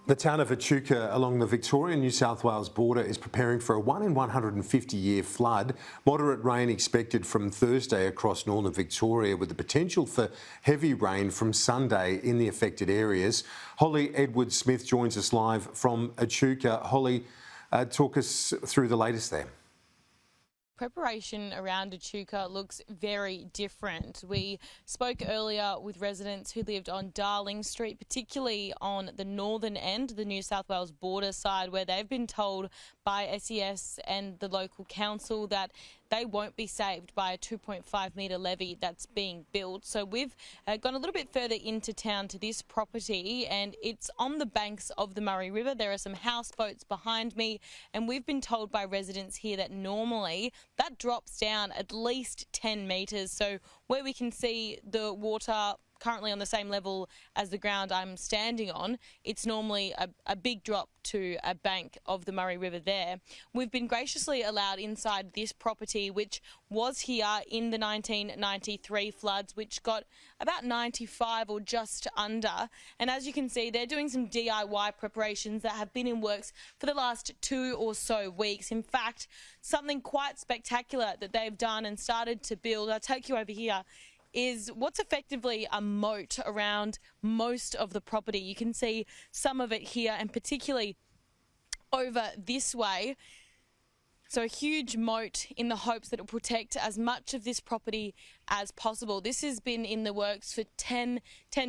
The town of Echuca along the Victorian-New South Wales border is preparing for a 1 in 150-year flood. Moderate rain expected from Thursday across northern Victoria, with the potential for heavy rain from Sunday in the affected areas. Holly Edwards-Smith joins us live from Echuca. Holly, talk us through the latest there. Preparation around Echuca looks very different. We spoke earlier with residents who lived on Darling Street, particularly on the northern end, the New South Wales border side, where they've been told by SES and the local council that they won't be saved by a 2.5 metre levee that's being built. So we've gone a little bit further into town to this property, and it's on the banks of the Murray River. There are some houseboats behind me, and we've been told by residents here that normally that drops down at least 10 metres. So where we can see the water currently on the same level as the ground I'm standing on, it's normally a big drop to a bank of the Murray River there. We've been graciously allowed inside this property, which was here in the 1993 floods, which got about 95 or just under. And as you can see, they're doing some DIY preparations that have been in works for the last 2 or so weeks. In fact, something quite spectacular that they've done and started to build, I'll take you over here, is what's effectively a moat around most of the property. You can see some of it here, and particularly over this way. So a huge moat in the hopes that it will protect as much of this property as possible. This has been in the works for 10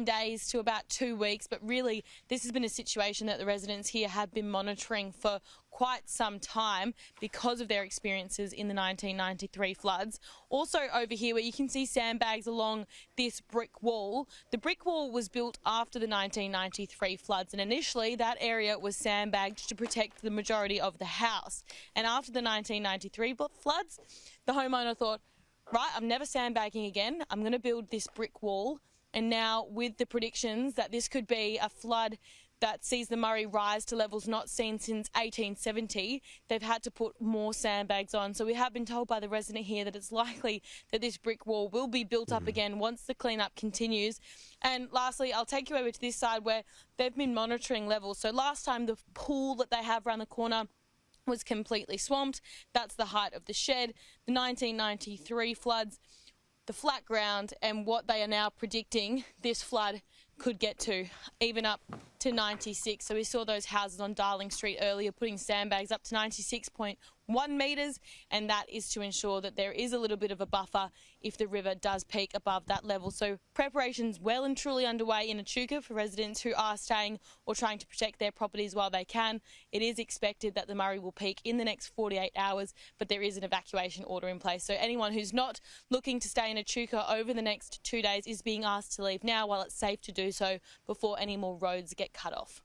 days to about 2 weeks, but really this has been a situation that the residents here have been monitoring for quite some time because of their experiences in the 1993 floods. Also over here, where you can see sandbags along this brick wall. The brick wall was built after the 1993 floods, and initially that area was sandbagged to protect the majority of the house. And after the 1993 floods, the homeowner thought, right, I'm never sandbagging again. I'm going to build this brick wall. And now with the predictions that this could be a flood that sees the Murray rise to levels not seen since 1870, they've had to put more sandbags on. So we have been told by the resident here that it's likely that this brick wall will be built up again once the cleanup continues. And lastly, I'll take you over to this side where they've been monitoring levels. So last time the pool that they have around the corner was completely swamped. That's the height of the shed. The 1993 floods, the flat ground, and what they are now predicting this flood could get to, even up to 96. So we saw those houses on Darling Street earlier putting sandbags up to 96.1 metres, and that is to ensure that there is a little bit of a buffer if the river does peak above that level. So preparations well and truly underway in Echuca for residents who are staying or trying to protect their properties while they can. It is expected that the Murray will peak in the next 48 hours, but there is an evacuation order in place. So anyone who's not looking to stay in Echuca over the next 2 days is being asked to leave now while it's safe to do so before any more roads get cut off.